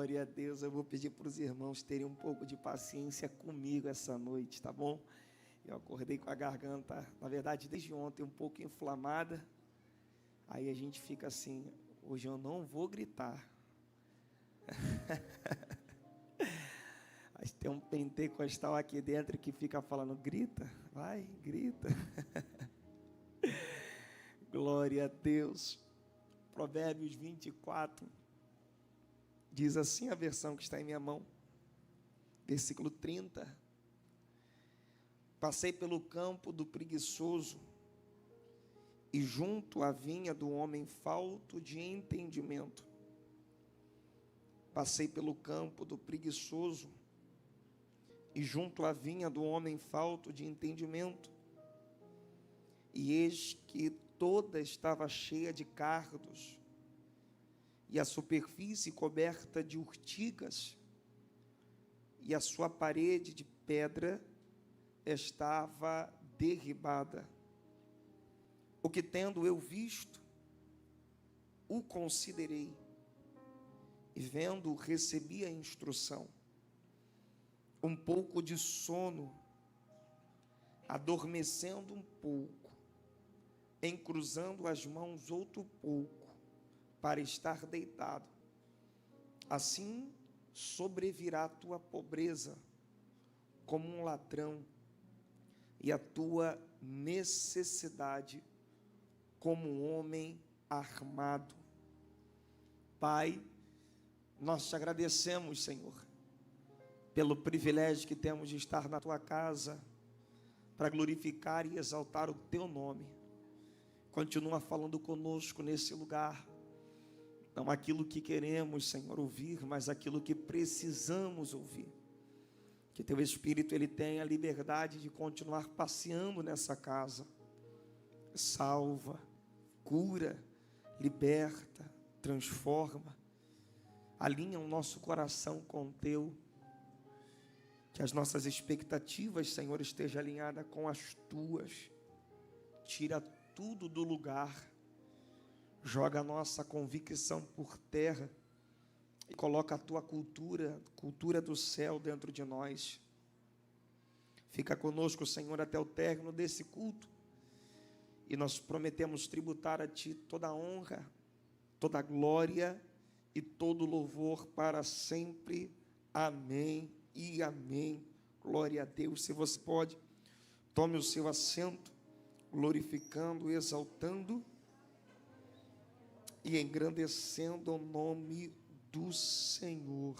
Glória a Deus. Eu vou pedir para os irmãos terem um pouco de paciência comigo essa noite, tá bom? Eu acordei com a garganta, na verdade, desde ontem, um pouco inflamada. Aí a gente fica assim, hoje eu não vou gritar. Mas tem um pentecostal aqui dentro que fica falando, grita, vai, grita. Glória a Deus. Provérbios 24, diz assim a versão que está em minha mão, versículo 30. Passei pelo campo do preguiçoso e junto à vinha do homem falto de entendimento. Passei pelo campo do preguiçoso e junto à vinha do homem falto de entendimento. E eis que toda estava cheia de cardos, e a superfície coberta de urtigas, e a sua parede de pedra estava derribada. O que tendo eu visto, o considerei, e vendo, recebi a instrução. Um pouco de sono, adormecendo um pouco, encruzando as mãos outro pouco, para estar deitado. Assim sobrevirá a tua pobreza como um ladrão, e a tua necessidade como um homem armado. Pai, nós te agradecemos, Senhor, pelo privilégio que temos de estar na tua casa, para glorificar e exaltar o teu nome. Continua falando conosco nesse lugar, não aquilo que queremos, Senhor, ouvir, mas aquilo que precisamos ouvir. Que teu Espírito, ele tenha a liberdade de continuar passeando nessa casa. Salva, cura, liberta, transforma, alinha o nosso coração com o teu. Que as nossas expectativas, Senhor, estejam alinhadas com as tuas. Tira tudo do lugar, joga a nossa convicção por terra e coloca a tua cultura do céu dentro de nós. Fica conosco, Senhor, até o término desse culto, e nós prometemos tributar a ti toda a honra, toda a glória e todo o louvor para sempre. Amém e amém. Glória a Deus. Se você pode, tome o seu assento, glorificando, exaltando e engrandecendo o nome do Senhor.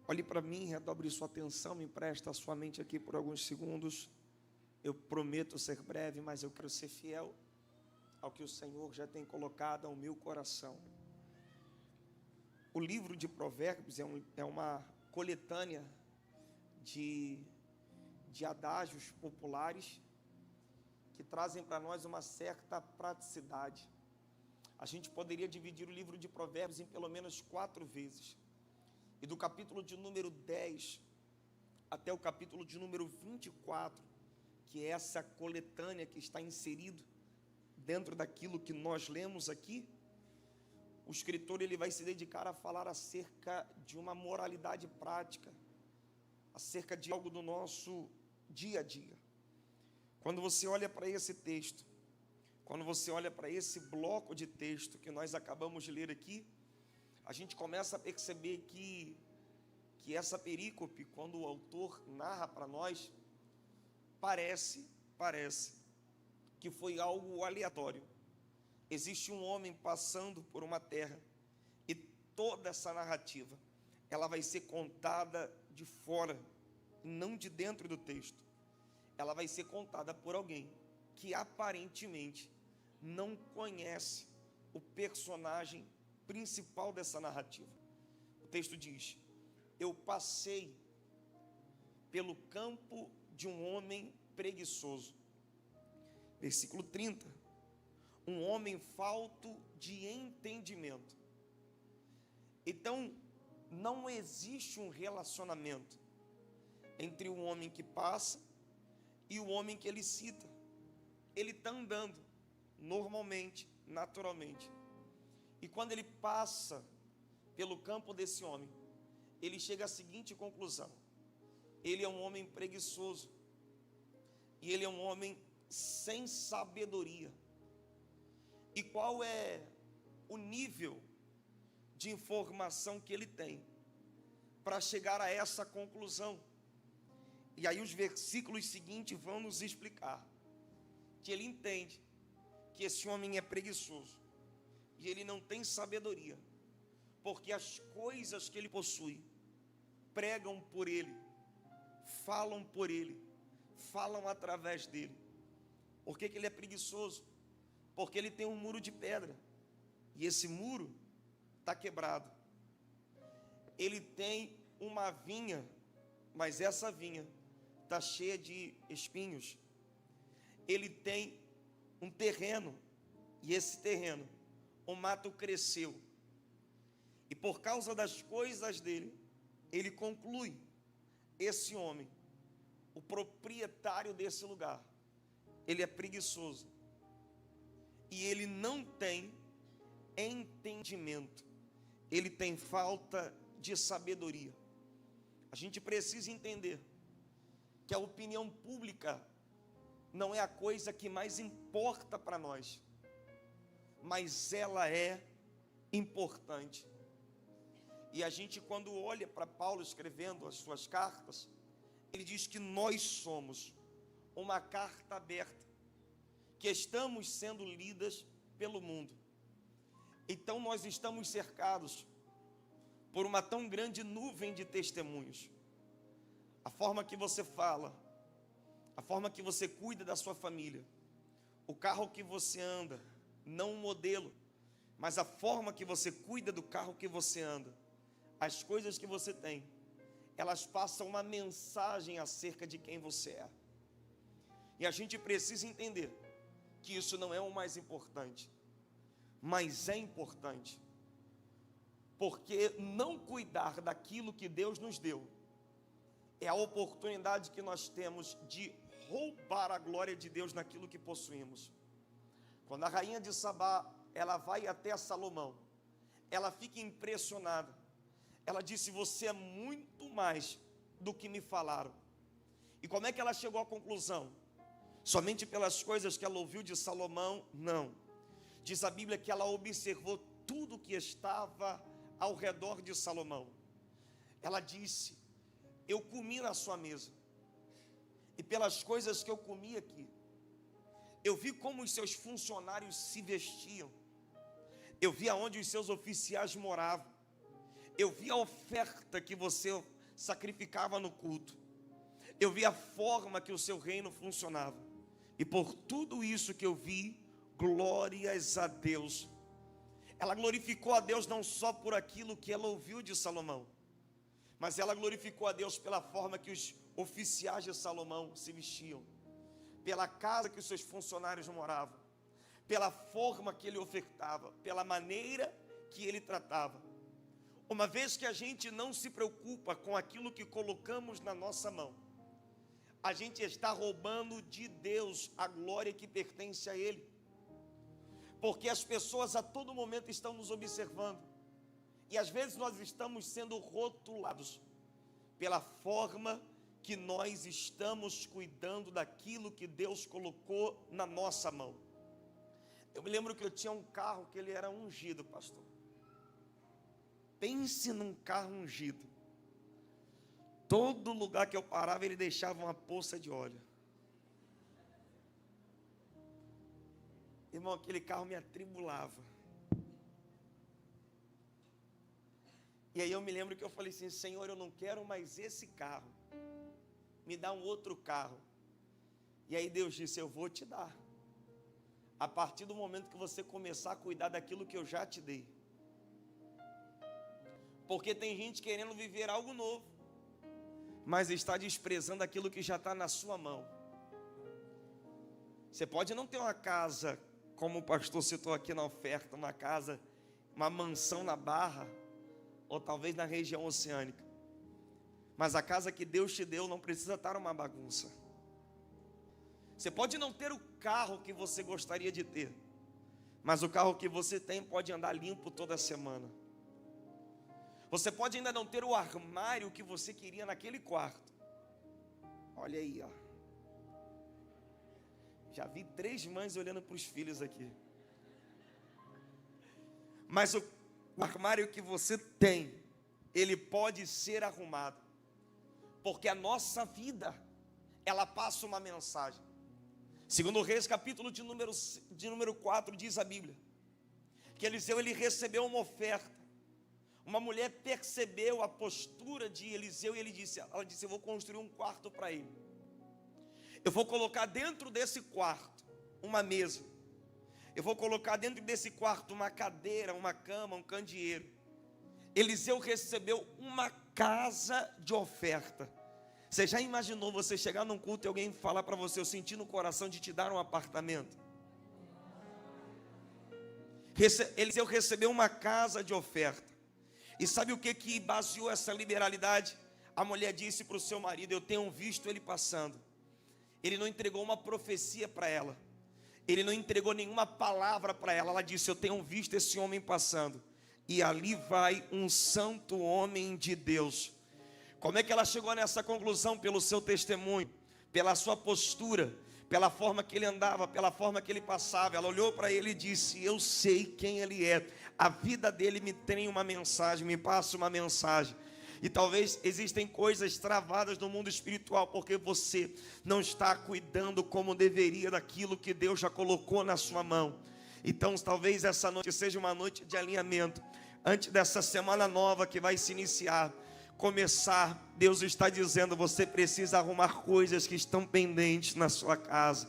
Olhe para mim, redobre sua atenção, me empresta a sua mente aqui por alguns segundos. Eu prometo ser breve, mas eu quero ser fiel ao que o Senhor já tem colocado ao meu coração. O livro de Provérbios é uma coletânea de adágios populares que trazem para nós uma certa praticidade. A gente poderia dividir o livro de Provérbios em pelo menos 4 vezes. E do capítulo de número 10 até o capítulo de número 24, que é essa coletânea que está inserido dentro daquilo que nós lemos aqui, o escritor ele vai se dedicar a falar acerca de uma moralidade prática, acerca de algo do nosso dia a dia. Quando você olha para esse texto, quando você olha para esse bloco de texto que nós acabamos de ler aqui, a gente começa a perceber que essa perícope, quando o autor narra para nós, parece que foi algo aleatório. Existe um homem passando por uma terra, e toda essa narrativa, ela vai ser contada de fora, não de dentro do texto. Ela vai ser contada por alguém que aparentemente não conhece o personagem principal dessa narrativa. O texto diz: eu passei pelo campo de um homem preguiçoso. Versículo 30. Um homem falto de entendimento. Então, não existe um relacionamento entre o homem que passa e o homem que ele cita. Ele está andando normalmente, naturalmente, E quando ele passa pelo campo desse homem, ele chega à seguinte conclusão: ele é um homem preguiçoso, e ele é um homem sem sabedoria. E qual é o nível de informação que ele tem para chegar a essa conclusão? E aí os versículos seguintes vão nos explicar que ele entende que esse homem é preguiçoso e ele não tem sabedoria, porque as coisas que ele possui pregam por ele, falam por ele, falam através dele. Por que ele é preguiçoso? Porque ele tem um muro de pedra, e esse muro está quebrado. Ele tem uma vinha, mas essa vinha está cheia de espinhos. Ele tem um terreno, e esse terreno, o mato cresceu. E por causa das coisas dele, ele conclui: esse homem, o proprietário desse lugar, ele é preguiçoso. E ele não tem entendimento. Ele tem falta de sabedoria. A gente precisa entender que a opinião pública não é a coisa que mais importa para nós, mas ela é importante. E a gente, quando olha para Paulo escrevendo as suas cartas, ele diz que nós somos uma carta aberta, que estamos sendo lidas pelo mundo. Então nós estamos cercados por uma tão grande nuvem de testemunhos. A forma que você fala, a forma que você cuida da sua família, o carro que você anda, não o modelo, mas a forma que você cuida do carro que você anda, as coisas que você tem, elas passam uma mensagem acerca de quem você é. E a gente precisa entender que isso não é o mais importante, mas é importante, porque não cuidar daquilo que Deus nos deu é a oportunidade que nós temos de roubar a glória de Deus naquilo que possuímos. Quando a rainha de Sabá, ela vai até Salomão, ela fica impressionada. Ela disse: você é muito mais do que me falaram. E como é que ela chegou à conclusão? Somente pelas coisas que ela ouviu de Salomão? Não. Diz a Bíblia que ela observou tudo que estava ao redor de Salomão. Ela disse: eu comi na sua mesa, e pelas coisas que eu comi aqui, eu vi como os seus funcionários se vestiam, eu vi aonde os seus oficiais moravam, eu vi a oferta que você sacrificava no culto, eu vi a forma que o seu reino funcionava, e por tudo isso que eu vi, glórias a Deus. Ela glorificou a Deus não só por aquilo que ela ouviu de Salomão, mas ela glorificou a Deus pela forma que os oficiais de Salomão se vestiam, pela casa que os seus funcionários moravam, pela forma que ele ofertava, pela maneira que ele tratava. Uma vez que a gente não se preocupa com aquilo que colocamos na nossa mão, a gente está roubando de Deus a glória que pertence a Ele, porque as pessoas a todo momento estão nos observando, e às vezes nós estamos sendo rotulados pela forma que nós estamos cuidando daquilo que Deus colocou na nossa mão. Eu me lembro que eu tinha um carro que ele era ungido, pastor. Pense num carro ungido. Todo lugar que eu parava, ele deixava uma poça de óleo. Irmão, aquele carro me atribulava. E aí eu me lembro que eu falei assim: Senhor, eu não quero mais esse carro, me dá um outro carro. E aí Deus disse: eu vou te dar, a partir do momento que você começar a cuidar daquilo que eu já te dei. Porque tem gente querendo viver algo novo, mas está desprezando aquilo que já está na sua mão. Você pode não ter uma casa, como o pastor citou aqui na oferta, uma casa, uma mansão na Barra, ou talvez na região oceânica, mas a casa que Deus te deu não precisa estar uma bagunça. Você pode não ter o carro que você gostaria de ter, mas o carro que você tem pode andar limpo toda semana. Você pode ainda não ter o armário que você queria naquele quarto. Olha aí, ó. Já vi 3 mães olhando para os filhos aqui. Mas o armário que você tem, ele pode ser arrumado. Porque a nossa vida, ela passa uma mensagem. Segundo Reis, capítulo de número 4, diz a Bíblia, que Eliseu, ele recebeu uma oferta. Uma mulher percebeu a postura de Eliseu e ela disse, eu vou construir um quarto para ele. Eu vou colocar dentro desse quarto uma mesa. Eu vou colocar dentro desse quarto uma cadeira, uma cama, um candeeiro. Eliseu recebeu uma casa de oferta. Você já imaginou você chegar num culto e alguém falar para você, eu senti no coração de te dar um apartamento? Eliseu recebeu uma casa de oferta. E sabe o que baseou essa liberalidade? A mulher disse para o seu marido, eu tenho visto ele passando. Ele não entregou uma profecia para ela. Ele não entregou nenhuma palavra para ela. Ela disse, eu tenho visto esse homem passando. E ali vai um santo homem de Deus. Como é que ela chegou nessa conclusão? Pelo seu testemunho, pela sua postura, pela forma que ele andava, pela forma que ele passava. Ela olhou para ele e disse, eu sei quem ele é. A vida dele me tem uma mensagem, me passa uma mensagem. E talvez existem coisas travadas no mundo espiritual, porque você não está cuidando como deveria daquilo que Deus já colocou na sua mão. Então talvez essa noite seja uma noite de alinhamento. Antes dessa semana nova que vai se iniciar, começar, Deus está dizendo, você precisa arrumar coisas que estão pendentes na sua casa.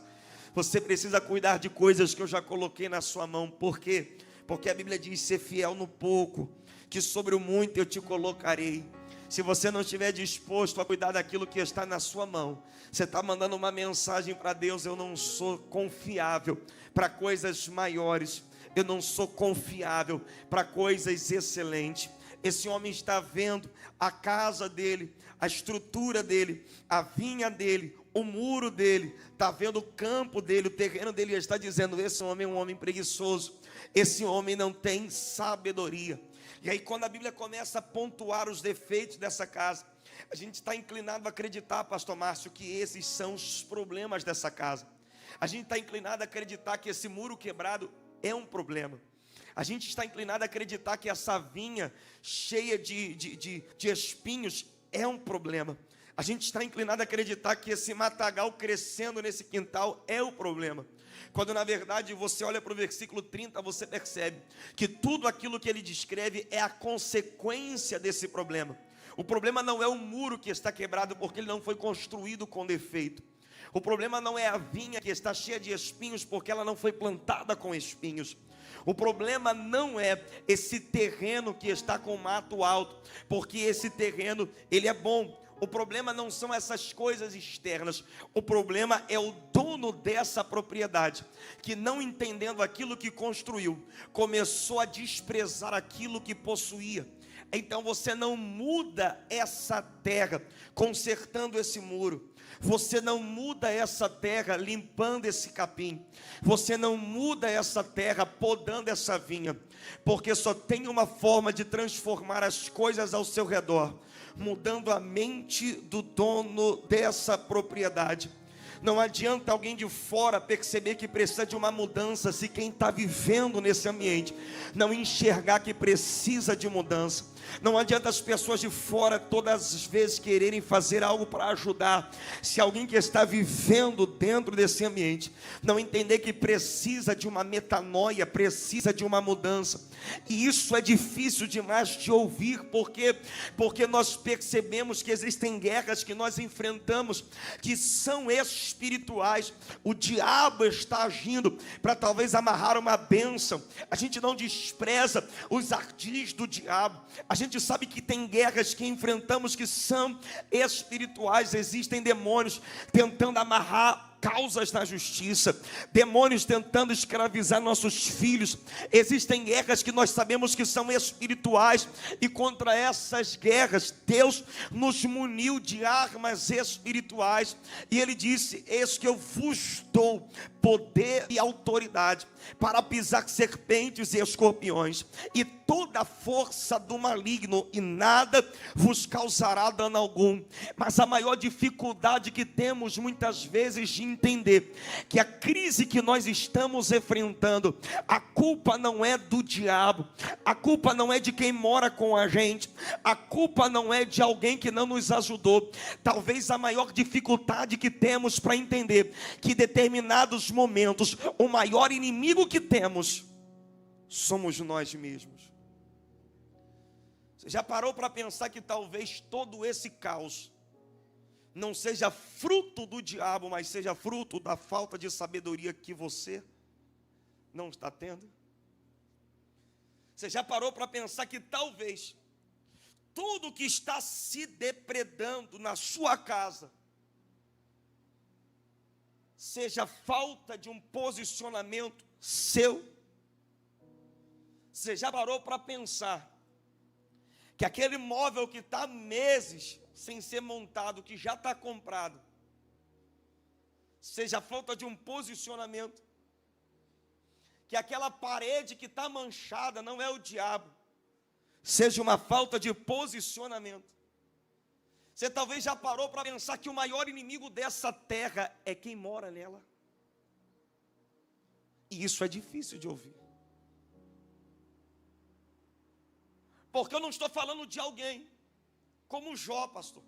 Você precisa cuidar de coisas que eu já coloquei na sua mão. Por quê? Porque a Bíblia diz, ser fiel no pouco, que sobre o muito eu te colocarei. Se você não estiver disposto a cuidar daquilo que está na sua mão, você está mandando uma mensagem para Deus, eu não sou confiável para coisas maiores, eu não sou confiável para coisas excelentes. Esse homem está vendo a casa dele, a estrutura dele, a vinha dele, o muro dele, está vendo o campo dele, o terreno dele, e está dizendo, esse homem é um homem preguiçoso, esse homem não tem sabedoria. E aí quando a Bíblia começa a pontuar os defeitos dessa casa, a gente está inclinado a acreditar, pastor Márcio, que esses são os problemas dessa casa. A gente está inclinado a acreditar que esse muro quebrado é um problema. A gente está inclinado a acreditar que essa vinha cheia de espinhos é um problema. A gente está inclinado a acreditar que esse matagal crescendo nesse quintal é o problema. Quando na verdade você olha para o versículo 30, você percebe que tudo aquilo que ele descreve é a consequência desse problema. O problema não é o muro que está quebrado porque ele não foi construído com defeito. O problema não é a vinha que está cheia de espinhos porque ela não foi plantada com espinhos. O problema não é esse terreno que está com mato alto, porque esse terreno ele é bom. O problema não são essas coisas externas. O problema é o dono dessa propriedade, que não entendendo aquilo que construiu, começou a desprezar aquilo que possuía. Então você não muda essa terra consertando esse muro. Você não muda essa terra limpando esse capim. Você não muda essa terra podando essa vinha. Porque só tem uma forma de transformar as coisas ao seu redor: mudando a mente do dono dessa propriedade. Não adianta alguém de fora perceber que precisa de uma mudança, se quem está vivendo nesse ambiente não enxergar que precisa de mudança. Não adianta as pessoas de fora todas as vezes quererem fazer algo para ajudar, se alguém que está vivendo dentro desse ambiente não entender que precisa de uma metanoia, precisa de uma mudança. E isso é difícil demais de ouvir, porque nós percebemos que existem guerras que nós enfrentamos que são espirituais. O diabo está agindo para talvez amarrar uma bênção. A gente não despreza os ardis do diabo. A gente sabe que tem guerras que enfrentamos que são espirituais. Existem demônios tentando amarrar causas na justiça, demônios tentando escravizar nossos filhos. Existem guerras que nós sabemos que são espirituais, e contra essas guerras Deus nos muniu de armas espirituais, e Ele disse: eis que eu vos dou poder e autoridade para pisar serpentes e escorpiões e toda a força do maligno, e nada vos causará dano algum. Mas a maior dificuldade que temos muitas vezes de entender que a crise que nós estamos enfrentando, a culpa não é do diabo, a culpa não é de quem mora com a gente, a culpa não é de alguém que não nos ajudou. Talvez a maior dificuldade que temos para entender que em determinados momentos o maior inimigo que temos somos nós mesmos. Você já parou para pensar que talvez todo esse caos não seja fruto do diabo, mas seja fruto da falta de sabedoria que você não está tendo? Você já parou para pensar que talvez tudo que está se depredando na sua casa seja falta de um posicionamento seu? Você já parou para pensar que aquele móvel que está meses sem ser montado, que já está comprado, seja falta de um posicionamento? Que aquela parede que está manchada não é o diabo, seja uma falta de posicionamento? Você talvez já parou para pensar que o maior inimigo dessa terra é quem mora nela? E isso é difícil de ouvir. Porque eu não estou falando de alguém como Jó, pastor,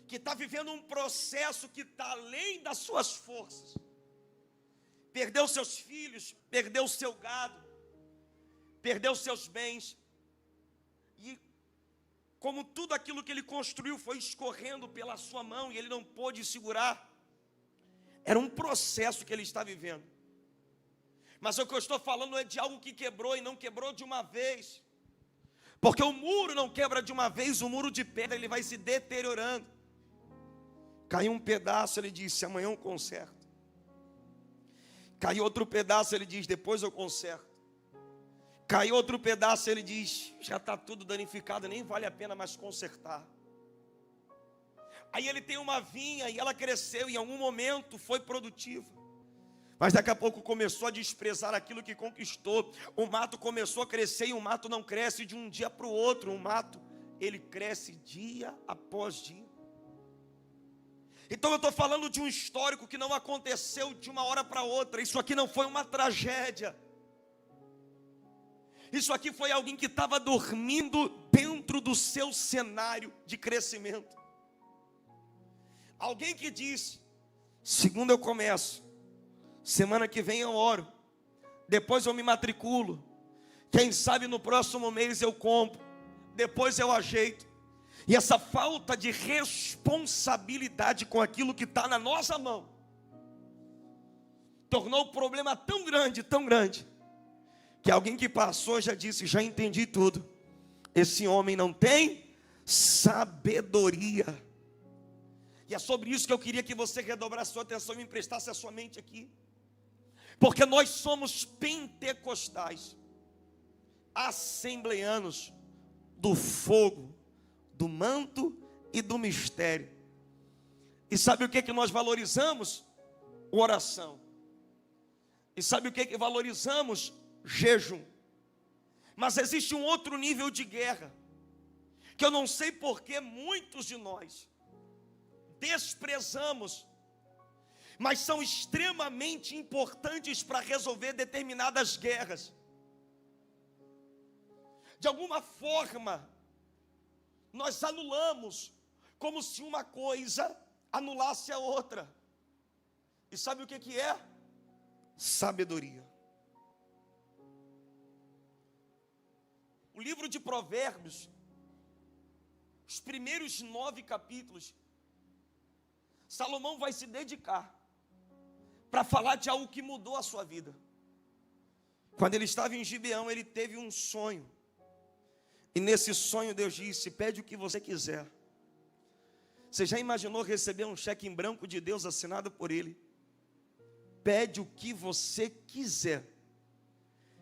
que está vivendo um processo que está além das suas forças. Perdeu seus filhos, perdeu seu gado, perdeu seus bens. E como tudo aquilo que ele construiu foi escorrendo pela sua mão e ele não pôde segurar, era um processo que ele está vivendo. Mas o que eu estou falando é de algo que quebrou, e não quebrou de uma vez. Porque o muro não quebra de uma vez, o muro de pedra ele vai se deteriorando. Caiu um pedaço, ele disse, amanhã eu conserto. Caiu outro pedaço, ele diz, depois eu conserto. Caiu outro pedaço, ele diz, já está tudo danificado, nem vale a pena mais consertar. Aí ele tem uma vinha e ela cresceu, e em algum momento foi produtiva. Mas daqui a pouco começou a desprezar aquilo que conquistou. O mato começou a crescer, e o mato não cresce de um dia para o outro. O mato, ele cresce dia após dia. Então eu estou falando de um histórico que não aconteceu de uma hora para outra. Isso aqui não foi uma tragédia. Isso aqui foi alguém que estava dormindo dentro do seu cenário de crescimento. Alguém que disse, segunda eu começo, semana que vem eu oro, depois eu me matriculo, quem sabe no próximo mês eu compro, depois eu ajeito. E essa falta de responsabilidade com aquilo que está na nossa mão tornou o problema tão grande, que alguém que passou já disse, já entendi tudo, esse homem não tem sabedoria. E é sobre isso que eu queria que você redobrasse sua atenção e me emprestasse a sua mente aqui. Porque nós somos pentecostais, assembleanos do fogo, do manto e do mistério. E sabe o que nós valorizamos? Oração. E sabe o que valorizamos? Jejum. Mas existe um outro nível de guerra, que eu não sei porque muitos de nós desprezamos, mas são extremamente importantes para resolver determinadas guerras. De alguma forma, nós anulamos, como se uma coisa anulasse a outra. E sabe o que é? Sabedoria. O livro de Provérbios, os primeiros 9 capítulos, Salomão vai se dedicar para falar de algo que mudou a sua vida. Quando ele estava em Gibeão, ele teve um sonho. E nesse sonho Deus disse, pede o que você quiser. Você já imaginou receber um cheque em branco de Deus assinado por Ele? Pede o que você quiser,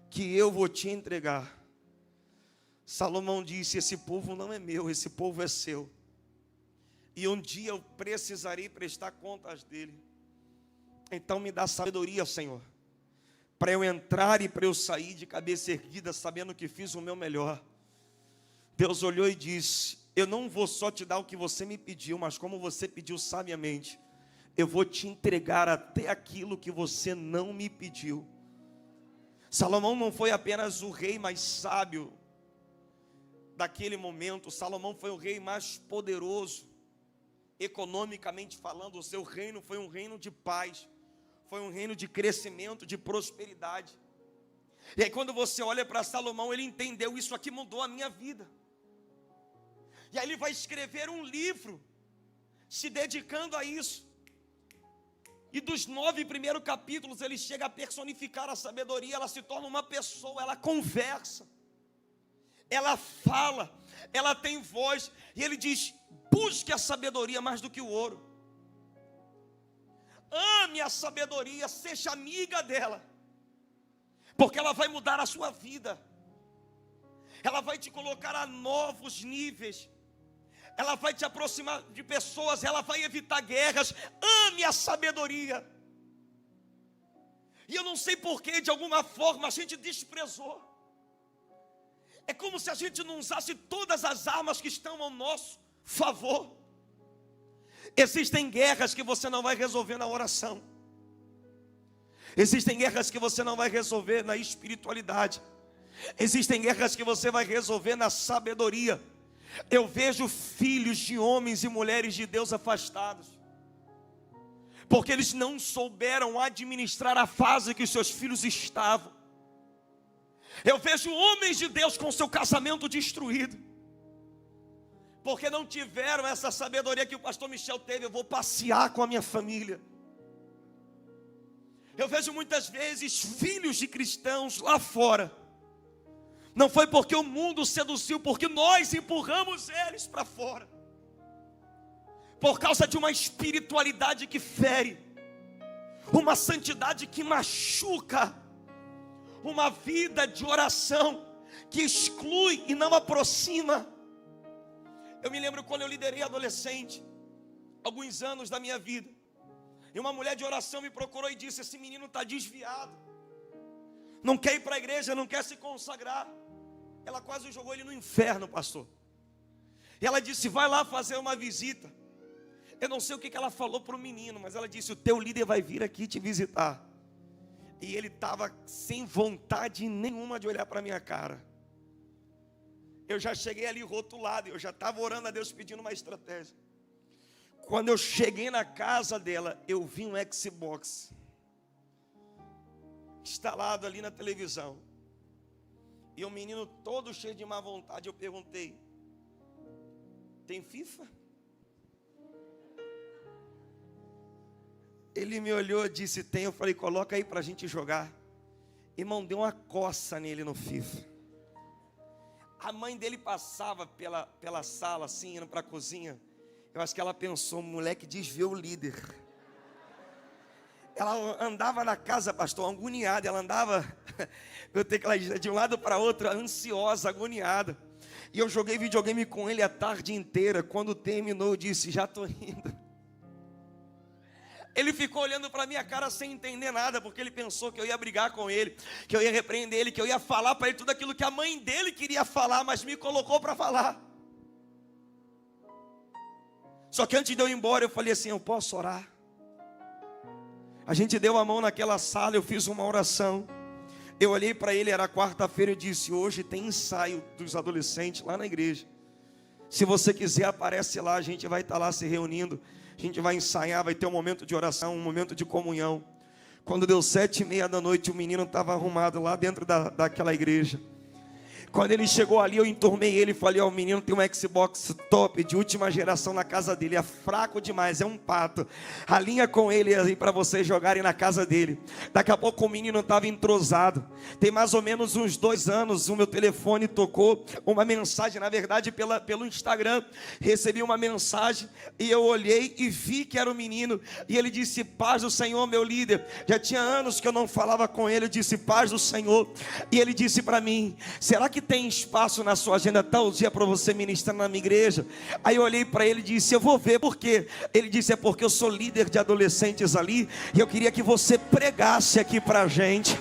que eu vou te entregar. Salomão disse, esse povo não é meu, esse povo é seu. E um dia eu precisarei prestar contas dele. Então me dá sabedoria, Senhor, para eu entrar e para eu sair de cabeça erguida, sabendo que fiz o meu melhor. Deus olhou e disse: eu não vou só te dar o que você me pediu, mas como você pediu sabiamente, eu vou te entregar até aquilo que você não me pediu. Salomão não foi apenas o rei mais sábio daquele momento. Salomão foi o rei mais poderoso, economicamente falando. O seu reino foi um reino de paz, foi um reino de crescimento, de prosperidade. E aí quando você olha para Salomão, ele entendeu: isso aqui mudou a minha vida. E aí ele vai escrever um livro se dedicando a isso. E dos 9 primeiros capítulos, ele chega a personificar a sabedoria. Ela se torna uma pessoa, ela conversa, ela fala, ela tem voz. E ele diz: busque a sabedoria mais do que o ouro. Ame a sabedoria, seja amiga dela, porque ela vai mudar a sua vida. Ela vai te colocar a novos níveis. Ela vai te aproximar de pessoas, ela vai evitar guerras. Ame a sabedoria. E eu não sei porquê, de alguma forma a gente desprezou. É como se a gente não usasse todas as armas que estão ao nosso favor. Existem guerras que você não vai resolver na oração. Existem guerras que você não vai resolver na espiritualidade. Existem guerras que você vai resolver na sabedoria. Eu vejo filhos de homens e mulheres de Deus afastados, porque eles não souberam administrar a fase que os seus filhos estavam. Eu vejo homens de Deus com seu casamento destruído, porque não tiveram essa sabedoria que o pastor Michel teve: eu vou passear com a minha família. Eu vejo muitas vezes filhos de cristãos lá fora. Não foi porque o mundo seduziu, porque nós empurramos eles para fora, por causa de uma espiritualidade que fere, uma santidade que machuca, uma vida de oração que exclui e não aproxima. Eu me lembro quando eu liderei adolescente, alguns anos da minha vida, e uma mulher de oração me procurou e disse: esse menino está desviado, não quer ir para a igreja, não quer se consagrar. Ela quase jogou ele no inferno, pastor. E ela disse: vai lá fazer uma visita. Eu não sei o que ela falou para o menino, mas ela disse: o teu líder vai vir aqui te visitar. E ele estava sem vontade nenhuma de olhar para a minha cara. Eu já cheguei ali rotulado, eu já estava orando a Deus pedindo uma estratégia. Quando eu cheguei na casa dela, eu vi um Xbox instalado ali na televisão. E o menino todo cheio de má vontade, eu perguntei: tem FIFA? Ele me olhou e disse: tem. Eu falei: coloca aí para a gente jogar. Irmão, deu uma coça nele no FIFA. A mãe dele passava pela sala assim, indo para a cozinha. Eu acho que ela pensou: moleque desviou o líder. Ela andava na casa, pastor, agoniada. Ela andava, eu tenho que ela de um lado para outro, ansiosa, agoniada. E eu joguei videogame com ele a tarde inteira. Quando terminou, eu disse: já estou indo. Ele ficou olhando para minha cara sem entender nada, porque ele pensou que eu ia brigar com ele, que eu ia repreender ele, que eu ia falar para ele tudo aquilo que a mãe dele queria falar, mas me colocou para falar. Só que antes de eu ir embora, eu falei assim: eu posso orar? A gente deu a mão naquela sala, eu fiz uma oração. Eu olhei para ele, era quarta-feira, eu disse: hoje tem ensaio dos adolescentes lá na igreja. Se você quiser, aparece lá, a gente vai estar lá se reunindo. A gente vai ensaiar, vai ter um momento de oração, um momento de comunhão. Quando deu 7:30 da noite, o menino estava arrumado lá dentro daquela igreja. Quando ele chegou ali, eu enturmei ele e falei: ó, o menino tem um Xbox top, de última geração na casa dele. É fraco demais, é um pato. Alinha com ele aí para vocês jogarem na casa dele. Daqui a pouco o menino estava entrosado. Tem mais ou menos uns 2 anos, o meu telefone tocou uma mensagem, na verdade pelo Instagram. Recebi uma mensagem e eu olhei e vi que era o menino. E ele disse: paz do Senhor, meu líder. Já tinha anos que eu não falava com ele. Eu disse: paz do Senhor. E ele disse para mim: será que que tem espaço na sua agenda tal dia para você ministrar na minha igreja? Aí eu olhei para ele e disse: eu vou ver. Por quê? Ele disse: é porque eu sou líder de adolescentes ali, e eu queria que você pregasse aqui para a gente.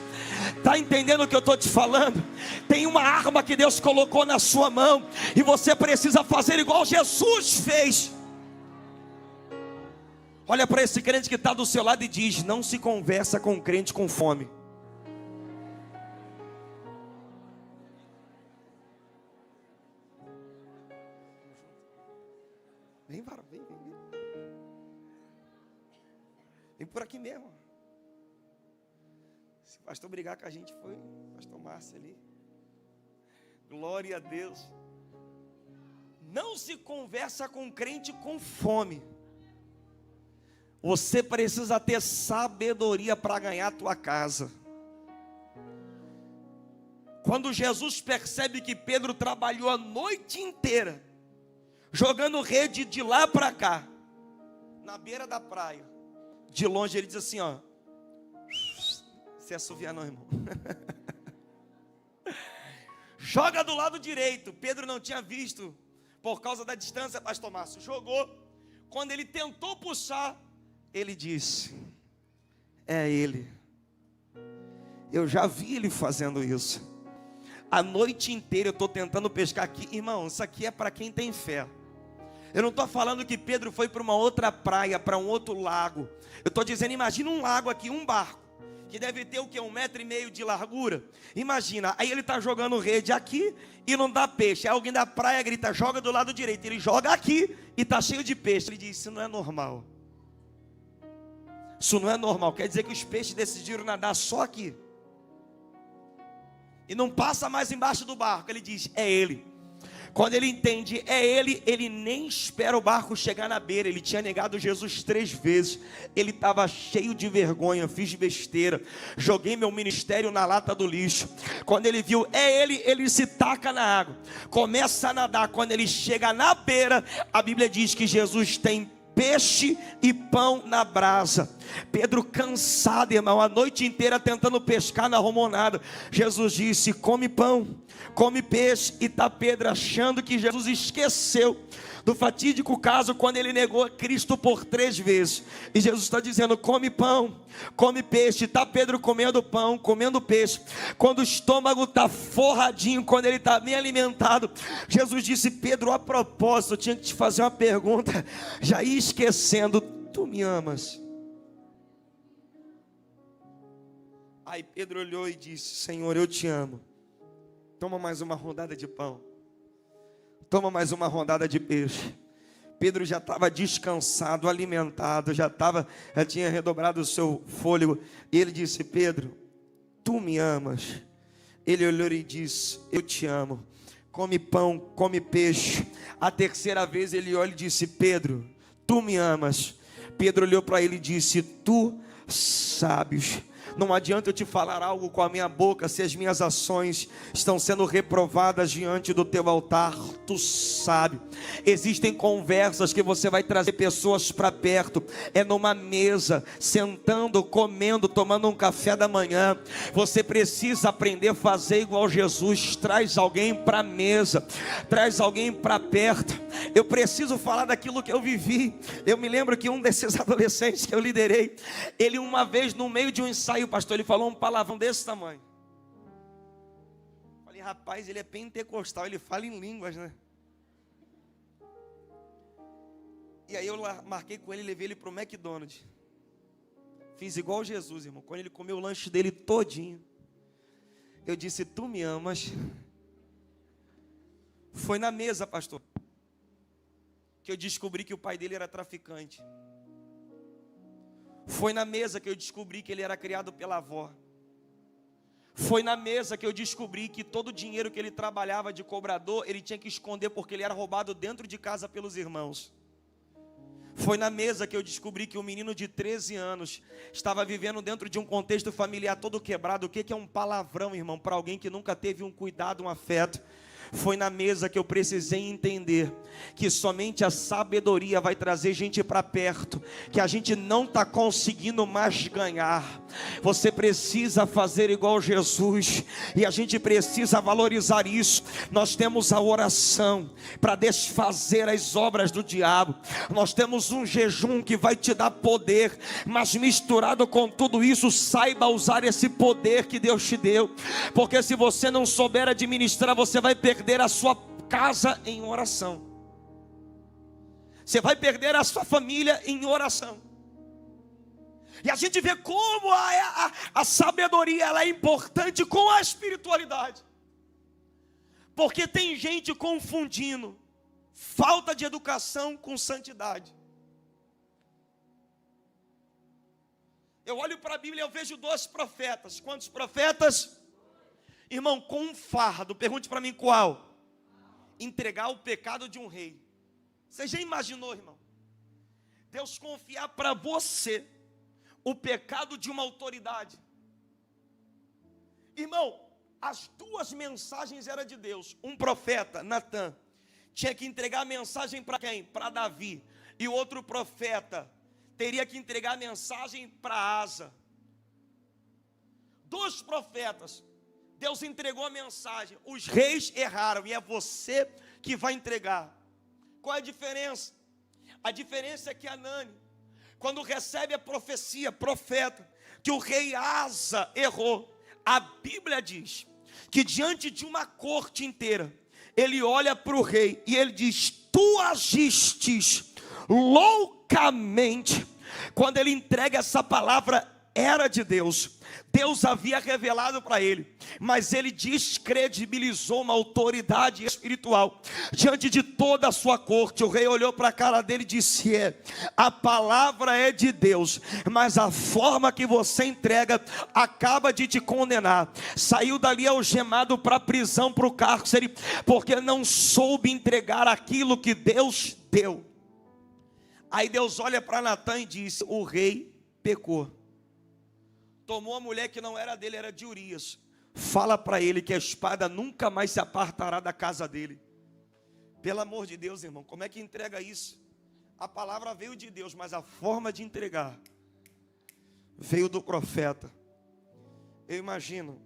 Está entendendo o que eu estou te falando? Tem uma arma que Deus colocou na sua mão, e você precisa fazer igual Jesus fez. Olha para esse crente que está do seu lado e diz: não se conversa com um crente com fome. Vem, varão, vem. Vem por aqui mesmo. Se o pastor brigar com a gente, foi o pastor Márcio ali. Glória a Deus. Não se conversa com um crente com fome. Você precisa ter sabedoria para ganhar a tua casa. Quando Jesus percebe que Pedro trabalhou a noite inteira, jogando rede de lá para cá, na beira da praia, de longe ele diz assim, ó: se assoviar não, irmão. Joga do lado direito. Pedro não tinha visto, por causa da distância, pastor Márcio. Jogou. Quando ele tentou puxar, ele disse: é ele. Eu já vi ele fazendo isso. A noite inteira eu estou tentando pescar aqui. Irmão, isso aqui é para quem tem fé. Eu não estou falando que Pedro foi para uma outra praia, para um outro lago. Eu estou dizendo, imagina um lago aqui, um barco, que deve ter o quê? 1,5 metro de largura. Imagina, aí ele está jogando rede aqui e não dá peixe. Aí alguém da praia grita: joga do lado direito. Ele joga aqui e está cheio de peixe. Ele diz: isso não é normal. Isso não é normal. Quer dizer que os peixes decidiram nadar só aqui e não passa mais embaixo do barco. Ele diz: é ele. Quando ele entende, é ele, ele nem espera o barco chegar na beira. Ele tinha negado Jesus 3 vezes. Ele estava cheio de vergonha. Fiz besteira, joguei meu ministério na lata do lixo. Quando ele viu, é ele, ele se taca na água, começa a nadar. Quando ele chega na beira, a Bíblia diz que Jesus tem peixe e pão na brasa. Pedro cansado, irmão, a noite inteira tentando pescar, não arrumou nada. Jesus disse: come pão, come peixe. E está Pedro achando que Jesus esqueceu do fatídico caso quando ele negou a Cristo por 3 vezes. E Jesus está dizendo: come pão, come peixe. Está Pedro comendo pão, comendo peixe. Quando o estômago está forradinho, quando ele está bem alimentado, Jesus disse: Pedro, a propósito, eu tinha que te fazer uma pergunta. Já ia esquecendo, tu me amas? Aí Pedro olhou e disse: Senhor, eu te amo. Toma mais uma rodada de pão, toma mais uma rodada de peixe. Pedro já estava descansado, alimentado, já tinha redobrado o seu fôlego. E ele disse: Pedro, tu me amas? Ele olhou e disse: eu te amo. Come pão, come peixe. A 3ª vez ele olhou e disse: Pedro, tu me amas? Pedro olhou para ele e disse: tu sabes. Não adianta eu te falar algo com a minha boca se as minhas ações estão sendo reprovadas diante do teu altar. Tu sabe. Existem conversas que você vai trazer pessoas para perto. É numa mesa, sentando, comendo, tomando um café da manhã. Você precisa aprender a fazer igual Jesus. Traz alguém para a mesa, traz alguém para perto. Eu preciso falar daquilo que eu vivi. Eu me lembro que um desses adolescentes que eu liderei, ele uma vez no meio de um ensaio, pastor, ele falou um palavrão desse tamanho. Falei: rapaz, ele é pentecostal, ele fala em línguas, né? E aí eu marquei com ele, levei ele para o McDonald's. Fiz igual Jesus, irmão. Quando ele comeu o lanche dele todinho, eu disse: tu me amas? Foi na mesa, pastor, que eu descobri que o pai dele era traficante. Foi na mesa que eu descobri que ele era criado pela avó. Foi na mesa que eu descobri que todo o dinheiro que ele trabalhava de cobrador, ele tinha que esconder porque ele era roubado dentro de casa pelos irmãos. Foi na mesa que eu descobri que um menino de 13 anos estava vivendo dentro de um contexto familiar todo quebrado. O que é um palavrão, irmão, para alguém que nunca teve um cuidado, um afeto? Foi na mesa que eu precisei entender que somente a sabedoria vai trazer gente para perto, que a gente não está conseguindo mais ganhar. Você precisa fazer igual Jesus, e a gente precisa valorizar isso. Nós temos a oração para desfazer as obras do diabo, nós temos um jejum que vai te dar poder, mas misturado com tudo isso, saiba usar esse poder que Deus te deu, porque se você não souber administrar, você vai perder a sua casa em oração, você vai perder a sua família em oração. E a gente vê como a sabedoria ela é importante com a espiritualidade, porque tem gente confundindo falta de educação com santidade. Eu olho para a Bíblia e eu vejo 2 profetas. Quantos profetas? Irmão, com um fardo. Pergunte para mim qual? Entregar o pecado de um rei. Você já imaginou, irmão? Deus confiar para você o pecado de uma autoridade. Irmão, as 2 mensagens eram de Deus. Um profeta, Natã, tinha que entregar a mensagem para quem? Para Davi. E o outro profeta teria que entregar a mensagem para Asa. 2 profetas. Deus entregou a mensagem. Os reis erraram e é você que vai entregar. Qual é a diferença? A diferença é que Anani, quando recebe a profecia, profeta, que o rei Asa errou, a Bíblia diz que diante de uma corte inteira, ele olha para o rei e ele diz: tu agistes loucamente. Quando ele entrega essa palavra, era de Deus. Deus havia revelado para ele, mas ele descredibilizou uma autoridade espiritual diante de toda a sua corte. O rei olhou para a cara dele e disse: a palavra é de Deus, mas a forma que você entrega acaba de te condenar. Saiu dali algemado para a prisão, para o cárcere, porque não soube entregar aquilo que Deus deu. Aí Deus olha para Natã e diz: o rei pecou, tomou a mulher que não era dele, era de Urias. Fala para ele que a espada nunca mais se apartará da casa dele. Pelo amor de Deus, irmão, como é que entrega isso? A palavra veio de Deus, mas a forma de entregar veio do profeta. Eu imagino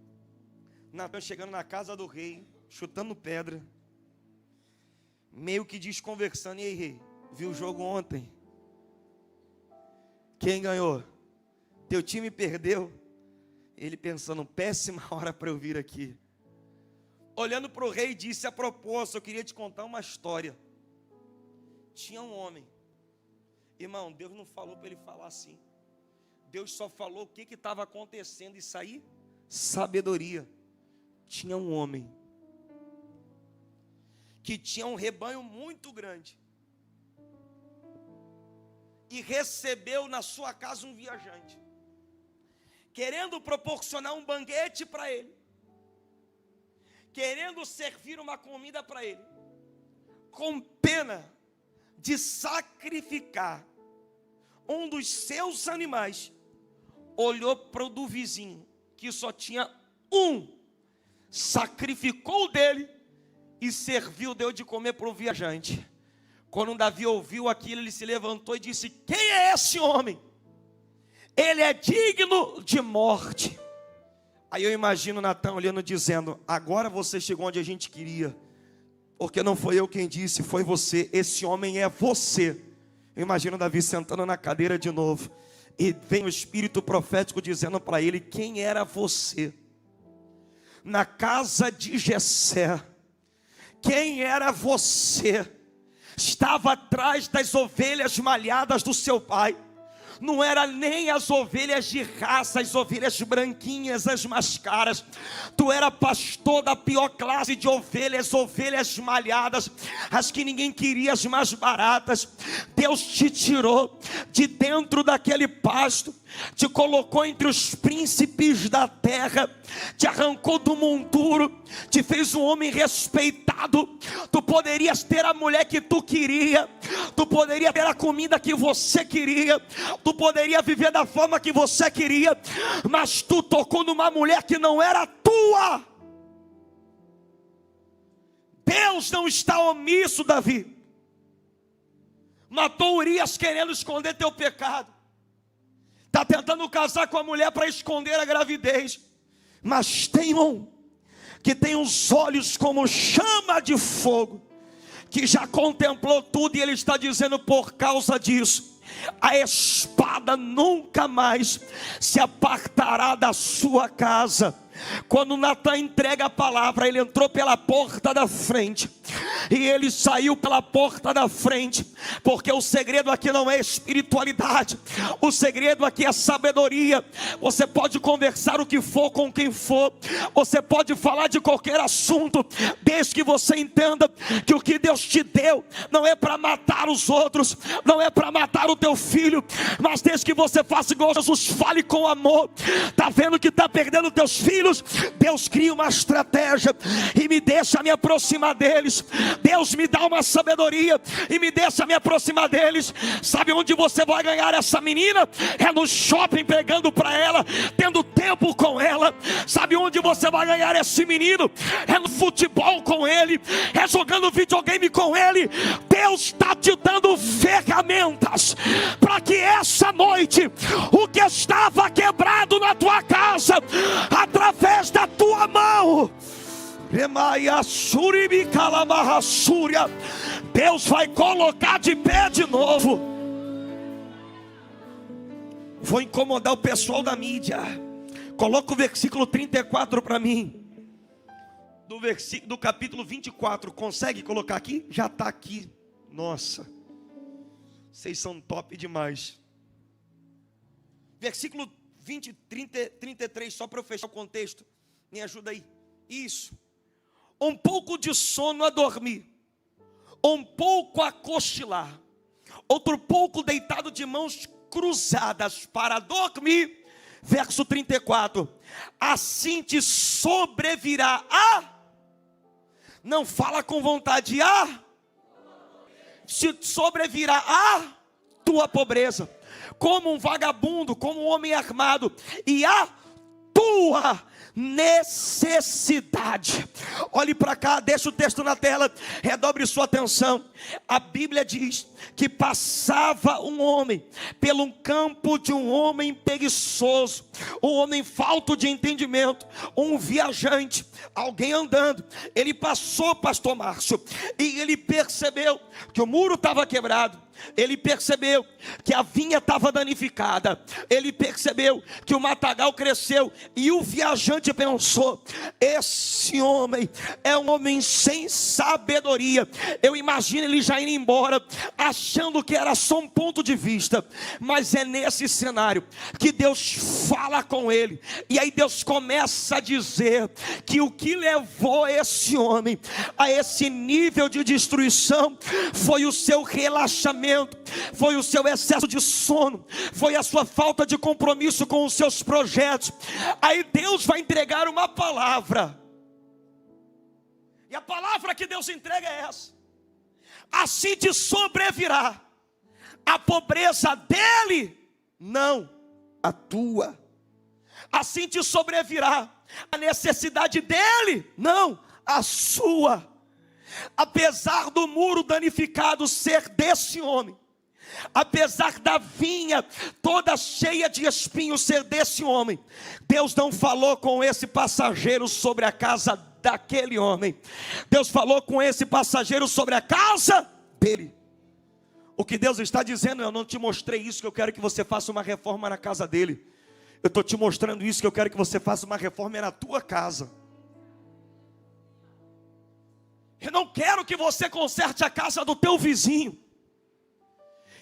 Natã chegando na casa do rei, chutando pedra, meio que desconversando. E aí, rei, viu o jogo ontem? Quem ganhou? Teu time perdeu? Ele pensando: péssima hora para eu vir aqui. Olhando para o rei, disse: a propósito, eu queria te contar uma história. Tinha um homem. Irmão, Deus não falou para ele falar assim. Deus só falou o que estava acontecendo. Isso aí, sabedoria. Tinha um homem que tinha um rebanho muito grande e recebeu na sua casa um viajante, querendo proporcionar um banquete para ele, querendo servir uma comida para ele, com pena de sacrificar um dos seus animais. Olhou para o do vizinho, que só tinha um, sacrificou o dele e serviu, deu de comer para o viajante. Quando Davi ouviu aquilo, ele se levantou e disse: quem é esse homem? Ele é digno de morte. Aí eu imagino Natã olhando, dizendo: agora você chegou onde a gente queria, porque não foi eu quem disse, foi você. Esse homem é você. Eu imagino Davi sentando na cadeira de novo, e vem o espírito profético dizendo para ele: quem era você na casa de Jessé? Quem era você? Estava atrás das ovelhas malhadas do seu pai. Não era nem as ovelhas de raça, as ovelhas branquinhas, as mais caras. Tu era pastor da pior classe de ovelhas, ovelhas malhadas, as que ninguém queria, as mais baratas. Deus te tirou de dentro daquele pasto, te colocou entre os príncipes da terra, te arrancou do monturo, te fez um homem respeitado. Tu poderias ter a mulher que tu queria, tu poderia ter a comida que você queria, tu poderia viver da forma que você queria, mas tu tocou numa mulher que não era tua. Deus não está omisso, Davi. Matou Urias querendo esconder teu pecado. Está tentando casar com a mulher para esconder a gravidez. Mas tem um que tem os olhos como chama de fogo, que já contemplou tudo, e ele está dizendo: por causa disso, a espada nunca mais se apartará da sua casa. Quando Natan entrega a palavra, ele entrou pela porta da frente e ele saiu pela porta da frente, porque o segredo aqui não é espiritualidade, o segredo aqui é sabedoria. Você pode conversar o que for com quem for, você pode falar de qualquer assunto, desde que você entenda que o que Deus te deu não é para matar os outros, não é para matar o teu filho, mas desde que você faça igual Jesus, fale com amor. Está vendo que está perdendo teus filhos? Deus cria uma estratégia e me deixa me aproximar deles. Deus me dá uma sabedoria e me deixa me aproximar deles. Sabe onde você vai ganhar essa menina? É no shopping, pegando para ela, tendo tempo com ela. Sabe onde você vai ganhar esse menino? É no futebol com ele, é jogando videogame com ele. Deus está te dando ferramentas para que essa noite o que estava quebrado na tua casa, através da tua mão, Deus vai colocar de pé de novo. Vou incomodar o pessoal da mídia. Coloca o versículo 34 para mim, do capítulo 24. Consegue colocar aqui? Já está aqui. Nossa, vocês são top demais. Versículo 20, 30, 33, só para eu fechar o contexto. Me ajuda aí. Isso. Um pouco de sono a dormir, um pouco a cochilar, outro pouco deitado de mãos cruzadas para dormir. Verso 34. Assim te sobrevirá a... Não fala com vontade. Te sobrevirá a tua pobreza, como um vagabundo, como um homem armado, e a tua necessidade. Olhe para cá, deixa o texto na tela, redobre sua atenção. A Bíblia diz que passava um homem pelo campo de um homem preguiçoso, um homem falto de entendimento, um viajante, alguém andando. Ele passou, pastor Márcio, e ele percebeu que o muro estava quebrado. Ele percebeu que a vinha estava danificada. Ele percebeu que o matagal cresceu. E o viajante pensou: esse homem é um homem sem sabedoria. Eu imagino ele já indo embora, achando que era só um ponto de vista. Mas é nesse cenário que Deus fala com ele. E aí Deus começa a dizer que o que levou esse homem a esse nível de destruição foi o seu relaxamento, foi o seu excesso de sono, foi a sua falta de compromisso com os seus projetos. Aí Deus vai entregar uma palavra, e a palavra que Deus entrega é essa: assim te sobrevirá a pobreza dele, não a tua. Assim te sobrevirá a necessidade dele, não a sua. Apesar do muro danificado ser desse homem, apesar da vinha toda cheia de espinhos ser desse homem, Deus não falou com esse passageiro sobre a casa daquele homem. Deus falou com esse passageiro sobre a casa dele. O que Deus está dizendo: eu não te mostrei isso que eu quero que você faça uma reforma na casa dele. Eu estou te mostrando isso que eu quero que você faça uma reforma na tua casa. Eu não quero que você conserte a casa do teu vizinho.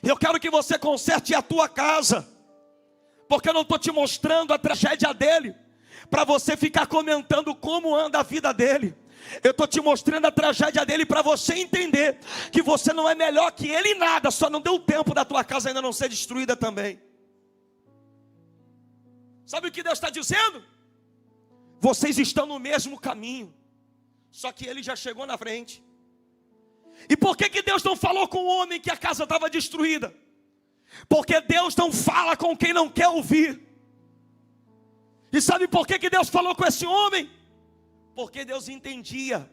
Eu quero que você conserte a tua casa. Porque eu não estou te mostrando a tragédia dele para você ficar comentando como anda a vida dele. Eu estou te mostrando a tragédia dele para você entender que você não é melhor que ele em nada. Só não deu tempo da tua casa ainda não ser destruída também. Sabe o que Deus está dizendo? Vocês estão no mesmo caminho, só que ele já chegou na frente. E por que Deus não falou com o homem que a casa estava destruída? Porque Deus não fala com quem não quer ouvir. E sabe por que Deus falou com esse homem? Porque Deus entendia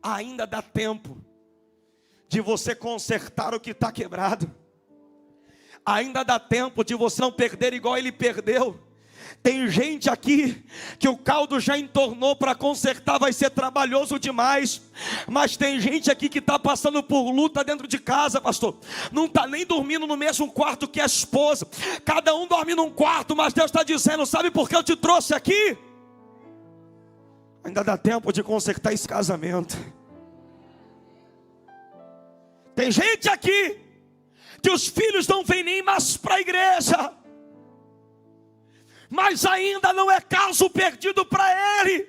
Ainda dá tempo de você consertar o que está quebrado. Ainda dá tempo de você não perder igual ele perdeu. Tem gente aqui que o caldo já entornou, para consertar vai ser trabalhoso demais. Mas tem gente aqui que está passando por luta dentro de casa, pastor. Não está nem dormindo no mesmo quarto que a esposa. Cada um dorme num quarto, mas Deus está dizendo: sabe por que eu te trouxe aqui? Ainda dá tempo de consertar esse casamento. Tem gente aqui que os filhos não vêm nem mais para a igreja, mas ainda não é caso perdido para ele.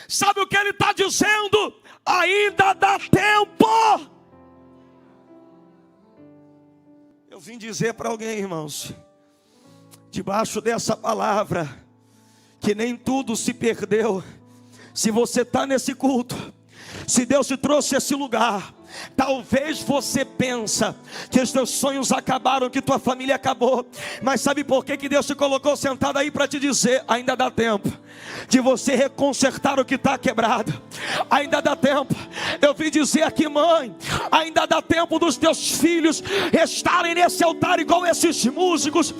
Sabe o que ele está dizendo? Ainda dá tempo. Eu vim dizer para alguém, irmãos, debaixo dessa palavra, que nem tudo se perdeu. Se você está nesse culto, se Deus te trouxe a esse lugar, talvez você pensa que os teus sonhos acabaram, que tua família acabou. Mas sabe por que Deus te colocou sentado aí? Para te dizer: ainda dá tempo de você reconsertar o que está quebrado. Ainda dá tempo. Eu vim dizer aqui, mãe, ainda dá tempo dos teus filhos estarem nesse altar igual esses músicos.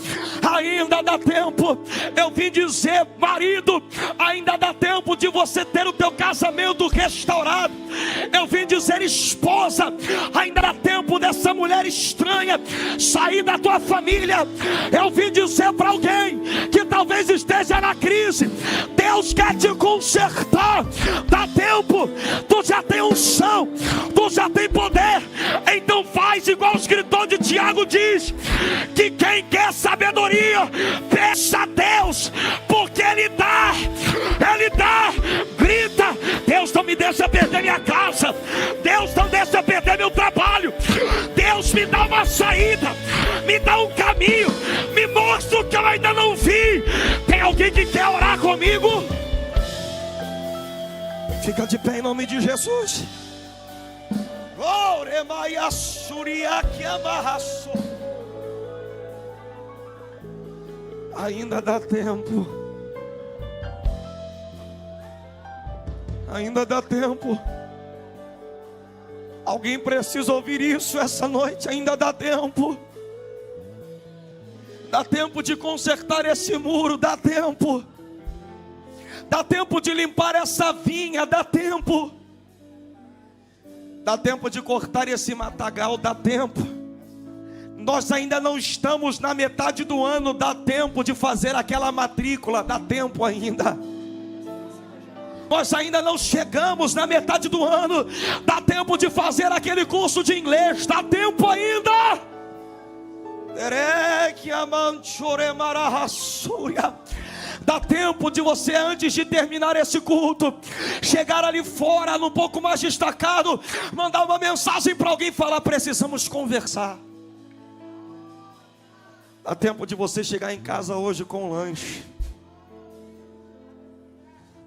Ainda dá tempo. Eu vim dizer, marido, ainda dá tempo de você ter o teu casamento restaurado. Eu vim dizer, esposa, ainda dá tempo dessa mulher estranha sair da tua família. Eu vim dizer para alguém que talvez esteja na crise: Deus quer te consertar. Dá tempo. Tu já tem unção, tu já tem poder. Então faz igual o escritor de Tiago diz: que quem quer sabedoria, peça a Deus, porque Ele dá. Ele dá. Grita: Deus, não me deixa perder minha casa. Deus, não deixa perder meu trabalho. Deus, me dá uma saída, me dá um caminho, me mostra o que eu ainda não vi. Tem alguém que quer orar comigo? Fica de pé em nome de Jesus. Ainda dá tempo. Ainda dá tempo. Alguém precisa ouvir isso essa noite. Ainda dá tempo. Dá tempo de consertar esse muro. Dá tempo. Dá tempo de limpar essa vinha. Dá tempo. Dá tempo de cortar esse matagal. Dá tempo. Nós ainda não estamos na metade do ano. Dá tempo de fazer aquela matrícula. Dá tempo ainda. Nós ainda não chegamos na metade do ano. Dá tempo de fazer aquele curso de inglês. Dá tempo ainda. Dá tempo de você, antes de terminar esse culto, chegar ali fora, um pouco mais destacado, mandar uma mensagem para alguém e falar: precisamos conversar. Dá tempo de você chegar em casa hoje com um lanche.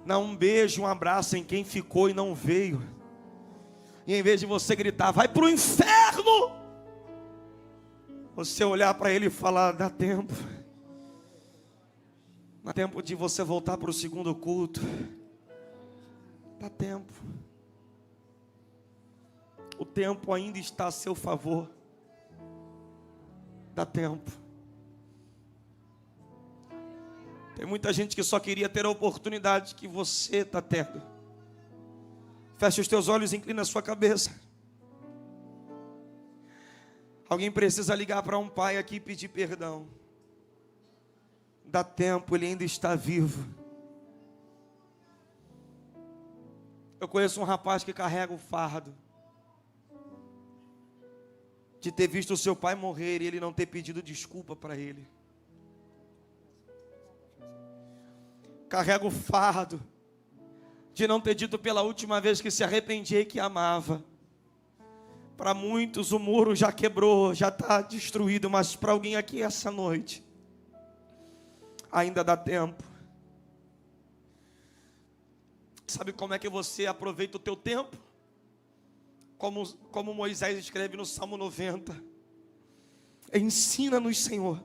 Dá um beijo, um abraço em quem ficou e não veio. E em vez de você gritar: vai para o inferno, você olhar para ele e falar: dá tempo. Dá tempo de você voltar para o segundo culto. Dá tempo. O tempo ainda está a seu favor. Dá tempo. Tem muita gente que só queria ter a oportunidade que você está tendo. Feche os teus olhos e inclina a sua cabeça. Alguém precisa ligar para um pai aqui e pedir perdão. Dá tempo, ele ainda está vivo. Eu conheço um rapaz que carrega o fardo de ter visto o seu pai morrer e ele não ter pedido desculpa para ele. Carrega o fardo de não ter dito pela última vez que se arrependia e que amava. Para muitos o muro já quebrou, já está destruído, mas para alguém aqui essa noite ainda dá tempo. Sabe como é que você aproveita o teu tempo? Como Moisés escreve no Salmo 90. Ensina-nos, Senhor,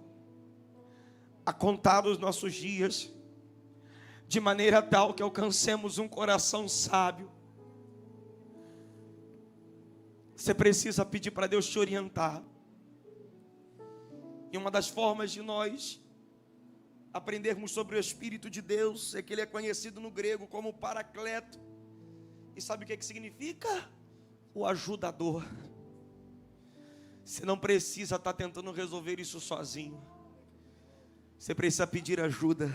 a contar os nossos dias, de maneira tal que alcancemos um coração sábio. Você precisa pedir para Deus te orientar. E uma das formas de nós aprendermos sobre o Espírito de Deus é que ele é conhecido no grego como Paracleto. E sabe o que significa? O ajudador. Você não precisa estar tentando resolver isso sozinho. Você precisa pedir ajuda.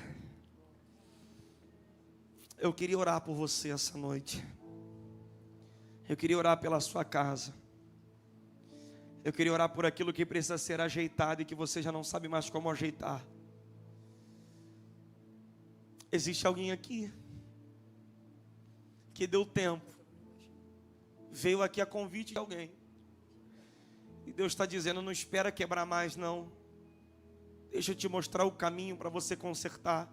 Eu queria orar por você essa noite. Eu queria orar pela sua casa. Eu queria orar por aquilo que precisa ser ajeitado e que você já não sabe mais como ajeitar. Existe alguém aqui que deu tempo, veio aqui a convite de alguém, e Deus está dizendo: não espera quebrar mais não, deixa eu te mostrar o caminho para você consertar.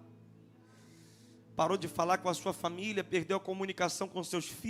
Parou de falar com a sua família, perdeu a comunicação com seus filhos,